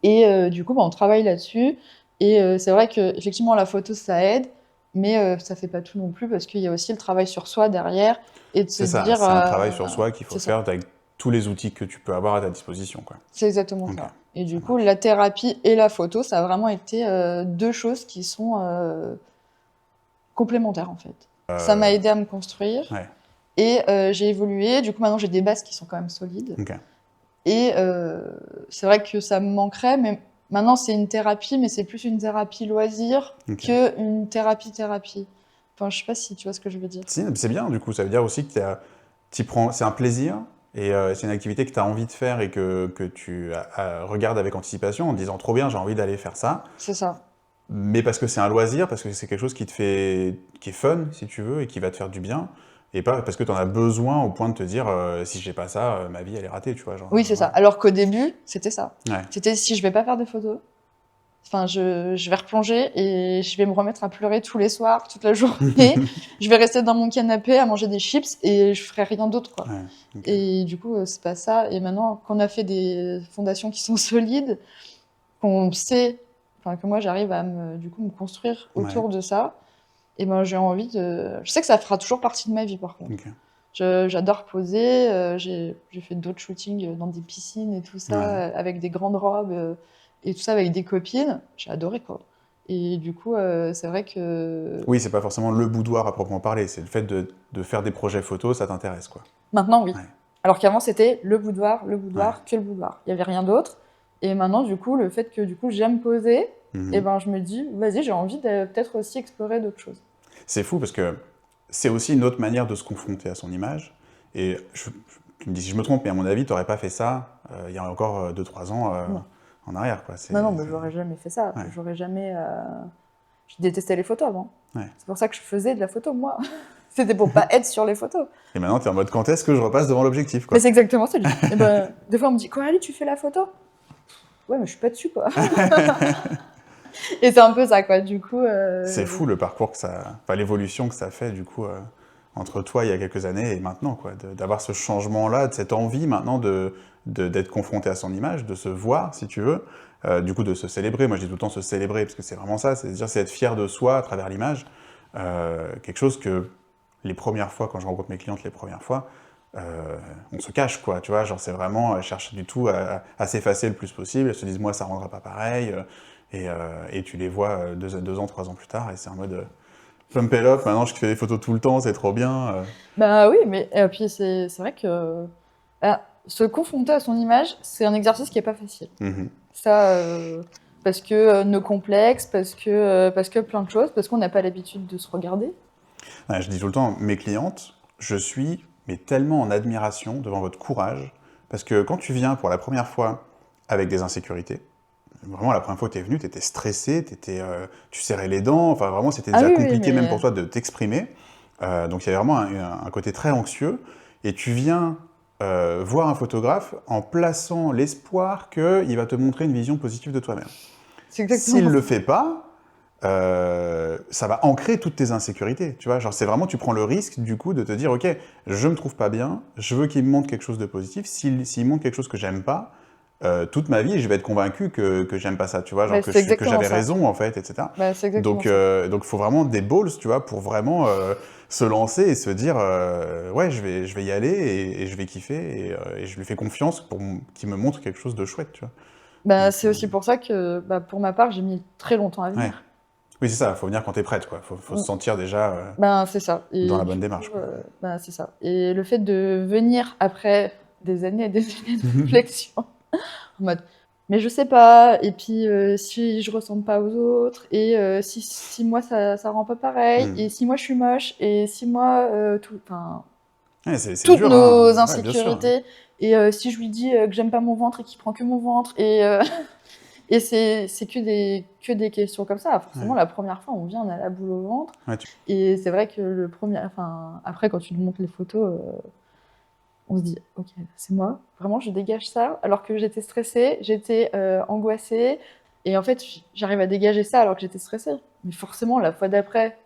Et du coup, bah, on travaille là-dessus. Et c'est vrai que effectivement, la photo, ça aide, mais ça fait pas tout non plus parce qu'il y a aussi le travail sur soi derrière et de se C'est ça, dire, c'est un travail sur soi qu'il faut c'est ça, faire avec tous les outils que tu peux avoir à ta disposition, quoi. c'est exactement Ok, ça. Et ça du coup, marche. la thérapie et la photo, ça a vraiment été deux choses qui sont complémentaires en fait. Ça m'a Euh, aidé à me construire ouais, et j'ai évolué. Du coup, maintenant, j'ai des bases qui sont quand même solides. ok. Et c'est vrai que ça me manquerait, mais maintenant c'est une thérapie, mais c'est plus une thérapie loisir Ok. qu'une thérapie. Enfin, je sais pas si tu vois ce que je veux dire. Si, c'est bien, du coup, ça veut dire aussi que t'y prends, c'est un plaisir, et c'est une activité que tu as envie de faire et que tu regardes avec anticipation en te disant trop bien, j'ai envie d'aller faire ça, C'est ça. mais parce que c'est un loisir, parce que c'est quelque chose qui te fait, qui est fun, si tu veux, et qui va te faire du bien, et pas parce que tu en as besoin au point de te dire si j'ai pas ça, ma vie elle est ratée, tu vois, genre, Oui, c'est ça. voilà. Alors qu'au début, c'était ça. Ouais, C'était si je vais pas faire de photos, enfin, je vais replonger et je vais me remettre à pleurer tous les soirs, toute la journée. Je vais rester dans mon canapé à manger des chips et je ferai rien d'autre, quoi. ouais, ok. Et du coup, c'est pas ça. Et maintenant, qu'on a fait des fondations qui sont solides, qu'on sait, enfin que moi j'arrive à du coup me construire Ouais, autour de ça, et ben j'ai envie de. Je sais que ça fera toujours partie de ma vie par contre. ok. J'adore poser, j'ai fait d'autres shootings dans des piscines et tout ça, Ouais. avec des grandes robes et tout ça avec des copines. J'ai adoré quoi. Et du coup, c'est vrai que Oui, c'est pas forcément le boudoir à proprement parler, c'est le fait de faire des projets photos, ça t'intéresse, quoi. maintenant oui. Ouais, Alors qu'avant c'était le ouais. boudoir, que le boudoir. Il y avait rien d'autre. Et maintenant du coup, le fait que du coup j'aime poser, et Mhm. ben je me dis vas-y, j'ai envie de peut-être aussi explorer d'autres choses. C'est fou parce que c'est aussi une autre manière de se confronter à son image. Et tu me dis si je me trompe, mais à mon avis, tu n'aurais pas fait ça il y a encore 2-3 ans Non. en arrière, quoi. Non, mais j'aurais jamais fait ça. Ouais, J'aurais jamais. Je détestais les photos avant. ouais. C'est pour ça que je faisais de la photo, moi. C'était pour pas être sur les photos. Et maintenant, tu es en mode quand est-ce que je repasse devant l'objectif, Mais quoi. c'est exactement ça. Et ben, des fois, on me dit Coralie, tu fais la photo? Ouais, mais je suis pas dessus, quoi. Et c'est un peu ça, quoi. Du coup. C'est fou le parcours que ça. Enfin, l'évolution que ça fait, du coup, entre toi il y a quelques années et maintenant, quoi. D'avoir ce changement-là, de cette envie maintenant d'être confronté à son image, de se voir, si tu veux. Du coup, de se célébrer. Moi, je dis tout le temps se célébrer, parce que c'est vraiment ça. C'est-à-dire, c'est être fier de soi à travers l'image. Quelque chose que les premières fois, quand je rencontre mes clientes les premières fois, on se cache, quoi, tu vois, genre c'est vraiment chercher du tout à s'effacer le plus possible, elles se disent, moi, ça rendra pas pareil, et tu les vois 2 ans, 3 ans plus tard, et c'est en mode, pump it up, maintenant je fais des photos tout le temps, c'est trop bien. Bah oui, mais puis c'est vrai que se confronter à son image, c'est un exercice qui est pas facile. Mhm. Ça, parce que nos complexes, parce que plein de choses, parce qu'on n'a pas l'habitude de se regarder. Ouais, je dis tout le temps, mes clientes, je suis mais tellement en admiration devant votre courage, parce que quand tu viens pour la première fois avec des insécurités, vraiment, la première fois que tu es venu, tu étais stressé, tu serrais les dents, enfin vraiment, c'était Ah déjà oui, oui, compliqué même mais pour toi de t'exprimer. Donc il y avait vraiment un côté très anxieux. Et tu viens voir un photographe en plaçant l'espoir qu'il va te montrer une vision positive de toi-même. c'est S'il exactement ne le ça. fait pas, ça va ancrer toutes tes insécurités. Tu vois, genre c'est vraiment, tu prends le risque du coup de te dire, ok, je me trouve pas bien, je veux qu'il me montre quelque chose de positif. S'il montre quelque chose que j'aime pas, toute ma vie, je vais être convaincu que j'aime pas ça, tu vois, genre Bah, c'est que exactement j'avais ça. raison en fait, etc. Bah, c'est exactement Donc, ça. il faut vraiment des balls, tu vois, pour vraiment se lancer et se dire, ouais, je vais y aller et je vais kiffer et je lui fais confiance pour qu'il me montre quelque chose de chouette, tu vois. Bah, Donc, c'est aussi pour ça que, bah, pour ma part, j'ai mis très longtemps à ouais. venir. Oui, c'est ça, faut venir quand t'es prête, quoi. Faut se Mm. sentir déjà Ben, c'est ça. dans Et la du bonne coup, démarche, quoi. ben, c'est ça. Et le fait de venir après des années et des années de réflexion, en mode, mais je sais pas, et puis si je ressemble pas aux autres, et si moi ça rend pas pareil, Hmm. et si moi je suis moche, et si moi, enfin, Ouais, c'est toutes dur, nos hein. Ouais, bien sûr. insécurités, et si je lui dis que j'aime pas mon ventre et qu'il prend que mon ventre, et Et c'est que des questions comme ça. Forcément, la première fois, on vient, on a la boule au ventre. Ouais, Et c'est vrai que après, quand tu nous montres les photos, on se dit, ok, c'est moi, vraiment, je dégage ça. Alors que j'étais stressée, j'étais angoissée. Et en fait, j'arrive à dégager ça alors que j'étais stressée. Mais forcément, la fois d'après,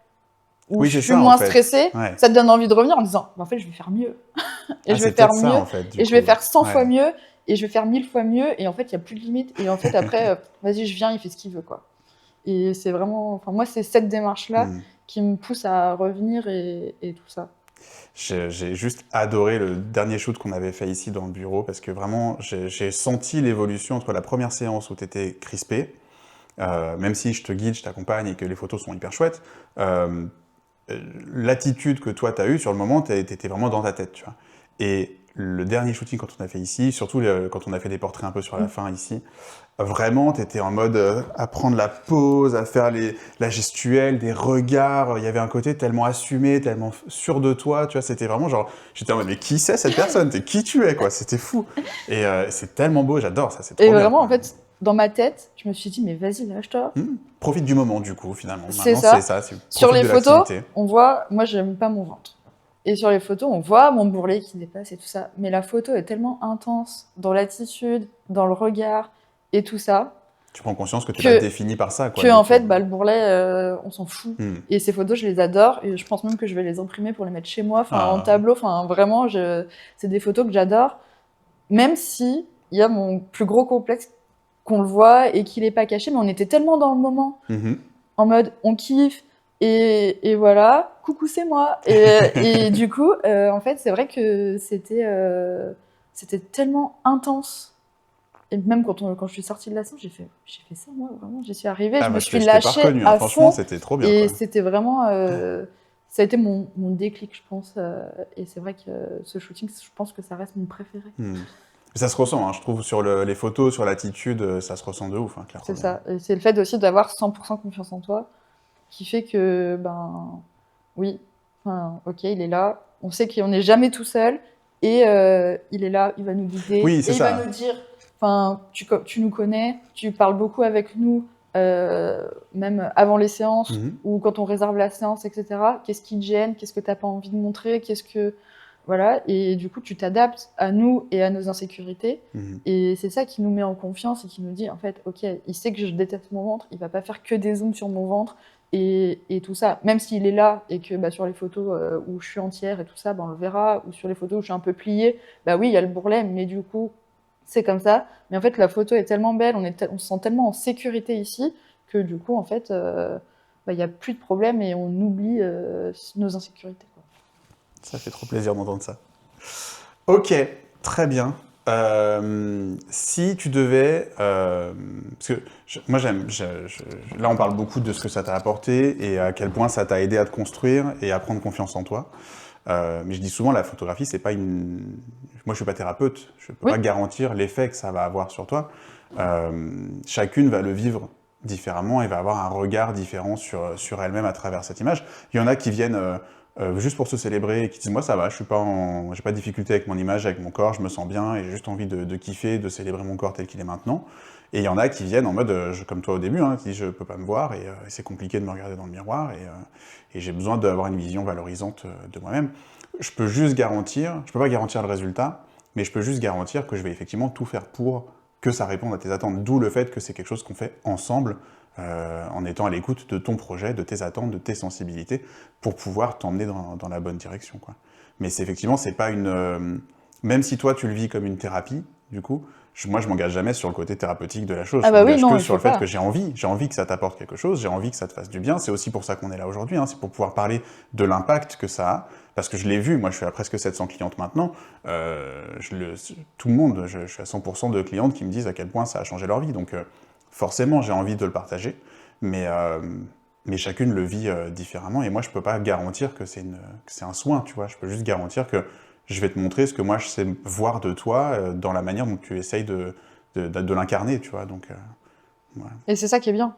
où Oui, je c'est suis ça, en moins fait. stressée, Ouais. ça te donne envie de revenir en disant, en fait, je vais faire mieux. Et Ah, je vais c'est faire peut-être ça, mieux. en fait, du Et coup. je vais faire 100 fois Ouais. mieux. Et je vais faire 1000 fois mieux. Et en fait, il n'y a plus de limite. Et en fait, après, vas-y, je viens, il fait ce qu'il veut, quoi. Et c'est vraiment... Enfin, moi, c'est cette démarche-là qui me pousse à revenir et tout ça. J'ai juste adoré le dernier shoot qu'on avait fait ici dans le bureau parce que vraiment, j'ai senti l'évolution entre la première séance où tu étais crispé, même si je te guide, je t'accompagne et que les photos sont hyper chouettes, l'attitude que toi, tu as eue sur le moment, tu étais vraiment dans ta tête, tu vois. Et le dernier shooting quand on a fait ici, surtout quand on a fait des portraits un peu sur la fin ici, vraiment, tu étais en mode à prendre la pause, à faire la gestuelle, des regards. Il y avait un côté tellement assumé, tellement sûr de toi, tu vois. C'était vraiment genre, j'étais en mode, mais qui c'est cette personne? Qui tu es, quoi? C'était fou. Et c'est tellement beau, j'adore ça, c'est trop Et bien, vraiment, quoi. en fait, dans ma tête, je me suis dit, mais vas-y, lâche-toi. Profite du moment, du coup, finalement. C'est Maintenant, c'est ça. ça, Sur profite les de photos, l'activité. on voit, moi, j'aime pas mon ventre. Et sur les photos, on voit mon bourrelet qui dépasse et tout ça. Mais la photo est tellement intense dans l'attitude, dans le regard et tout ça, Tu prends conscience que tu pas défini par ça, quoi, que du en coup. fait, le bourrelet, on s'en fout. Et ces photos, je les adore. Et je pense même que je vais les imprimer pour les mettre chez moi, en tableau. Enfin, vraiment, c'est des photos que j'adore. Même si il y a mon plus gros complexe qu'on le voit et qu'il est pas caché, mais on était tellement dans le moment, en mode on kiffe et voilà, coucou c'est moi. Et du coup, en fait, c'est vrai que c'était tellement intense. Et même quand je suis sortie de la séance, j'ai fait ça moi, vraiment. J'y suis arrivée, je me suis Je t'ai pas lâchée reconnu, hein. à Franchement, fond. c'était trop bien, Et quoi. c'était vraiment, ça a été mon déclic, je pense. Et c'est vrai que ce shooting, je pense que ça reste mon préféré. Ça se ressent, hein, je trouve, sur les photos, sur l'attitude, ça se ressent de ouf, hein, clairement. C'est ça. Et c'est le fait aussi d'avoir 100% confiance en toi qui fait que, oui, ok, il est là. On sait qu'on n'est jamais tout seul. Et il est là, il va nous guider. Oui, Et c'est il ça. va nous dire, tu nous connais, tu parles beaucoup avec nous, même avant les séances ou quand on réserve la séance, etc. Qu'est-ce qui te gêne? Qu'est-ce que tu n'as pas envie de montrer? Voilà, et du coup, tu t'adaptes à nous et à nos insécurités. Et c'est ça qui nous met en confiance et qui nous dit, en fait, ok, il sait que je déteste mon ventre, il va pas faire que des zooms sur mon ventre et tout ça. Même s'il est là et que sur les photos où je suis entière et tout ça, on le verra, ou sur les photos où je suis un peu pliée, oui, il y a le bourrelet, mais du coup, c'est comme ça. Mais en fait, la photo est tellement belle, on se sent tellement en sécurité ici que du coup, en fait, il n'y a plus de problème et on oublie nos insécurités. Ça fait trop plaisir d'entendre ça. Ok, très bien. Si tu devais... parce que moi, là, on parle beaucoup de ce que ça t'a apporté et à quel point ça t'a aidé à te construire et à prendre confiance en toi. Mais je dis souvent, la photographie, c'est pas une... Moi, je suis pas thérapeute. Je peux pas garantir l'effet que ça va avoir sur toi. Chacune va le vivre différemment et va avoir un regard différent sur elle-même à travers cette image. Il y en a qui viennent... juste pour se célébrer et qui disent moi ça va, j'ai pas de difficulté avec mon image, avec mon corps, je me sens bien et j'ai juste envie de kiffer, de célébrer mon corps tel qu'il est maintenant. Et il y en a qui viennent en mode, comme toi au début, qui disent je peux pas me voir et c'est compliqué de me regarder dans le miroir et j'ai besoin d'avoir une vision valorisante de moi-même. Je peux juste garantir, je peux pas garantir le résultat, mais je peux juste garantir que je vais effectivement tout faire pour que ça réponde à tes attentes. D'où le fait que c'est quelque chose qu'on fait ensemble, en étant à l'écoute de ton projet, de tes attentes, de tes sensibilités, pour pouvoir t'emmener dans la bonne direction, quoi. Mais effectivement, c'est pas une... même si toi, tu le vis comme une thérapie, du coup, moi, je m'engage jamais sur le côté thérapeutique de la chose. Je m'engage que sur le fait que j'ai envie que ça t'apporte quelque chose, j'ai envie que ça te fasse du bien. C'est aussi pour ça qu'on est là aujourd'hui, c'est pour pouvoir parler de l'impact que ça a. Parce que je l'ai vu, moi je suis à presque 700 clientes maintenant, tout le monde, je suis à 100% de clientes qui me disent à quel point ça a changé leur vie. Donc forcément, j'ai envie de le partager, mais chacune le vit différemment. Et moi, je peux pas garantir que c'est un soin, tu vois. Je peux juste garantir que je vais te montrer ce que moi je sais voir de toi dans la manière dont tu essayes de l'incarner, tu vois. Donc, voilà. Et c'est ça qui est bien.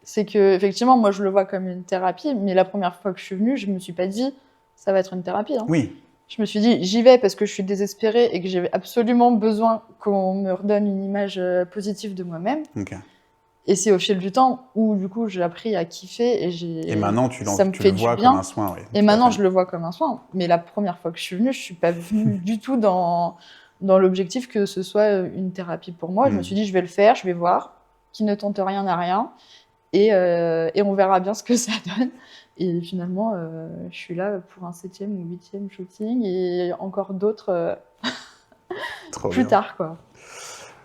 C'est que, effectivement, moi je le vois comme une thérapie, mais la première fois que je suis venue, je me suis pas dit ça va être une thérapie. Oui. Je me suis dit, j'y vais parce que je suis désespérée et que j'ai absolument besoin qu'on me redonne une image positive de moi-même. Ok. Et c'est au fil du temps où, du coup, j'ai appris à kiffer Et maintenant, ça me tu fait le du vois comme un bien. soin, oui, Et tout à maintenant, fait. je le vois comme un soin. Mais la première fois que je suis venue, je suis pas venue du tout dans l'objectif que ce soit une thérapie pour moi. Je me suis dit, je vais le faire, je vais voir, qui ne tente rien n'a rien. Et on verra bien ce que ça donne. Et finalement, je suis là pour un 7e ou 8e shooting et encore d'autres Trop plus bien. tard, quoi.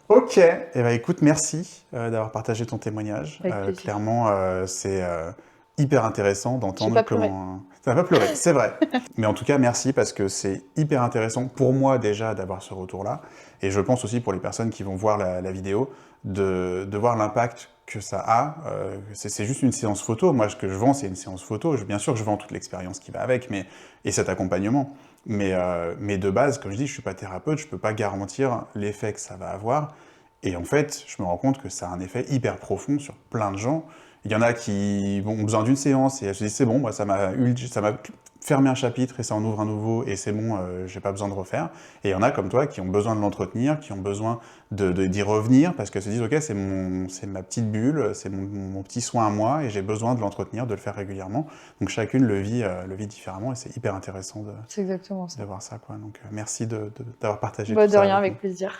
Ok, eh ben, écoute, merci d'avoir partagé ton témoignage. Avec plaisir. Clairement, c'est hyper intéressant J'ai d'entendre pas pleuré. comment... Ça va pas pleurer, c'est vrai. Mais en tout cas, merci parce que c'est hyper intéressant pour moi déjà d'avoir ce retour-là. Et je pense aussi pour les personnes qui vont voir la vidéo, de voir l'impact que ça a. C'est juste une séance photo. Moi, ce que je vends, c'est une séance photo. Bien sûr, je vends toute l'expérience qui va avec, et cet accompagnement. Mais de base, comme je dis, je suis pas thérapeute, je peux pas garantir l'effet que ça va avoir. Et en fait, je me rends compte que ça a un effet hyper profond sur plein de gens. Il y en a qui ont besoin d'une séance et elles se disent c'est bon, moi ça m'a fermé un chapitre et ça en ouvre un nouveau et c'est bon, j'ai pas besoin de refaire. Et il y en a comme toi qui ont besoin de l'entretenir, qui ont besoin d'y revenir parce qu'elles se disent ok, c'est ma petite bulle, c'est mon petit soin à moi et j'ai besoin de l'entretenir, de le faire régulièrement. Donc chacune le vit différemment et c'est hyper intéressant C'est exactement de ça. voir ça, quoi. Donc merci d'avoir partagé Bah, tout de ça rien, avec nous. avec plaisir.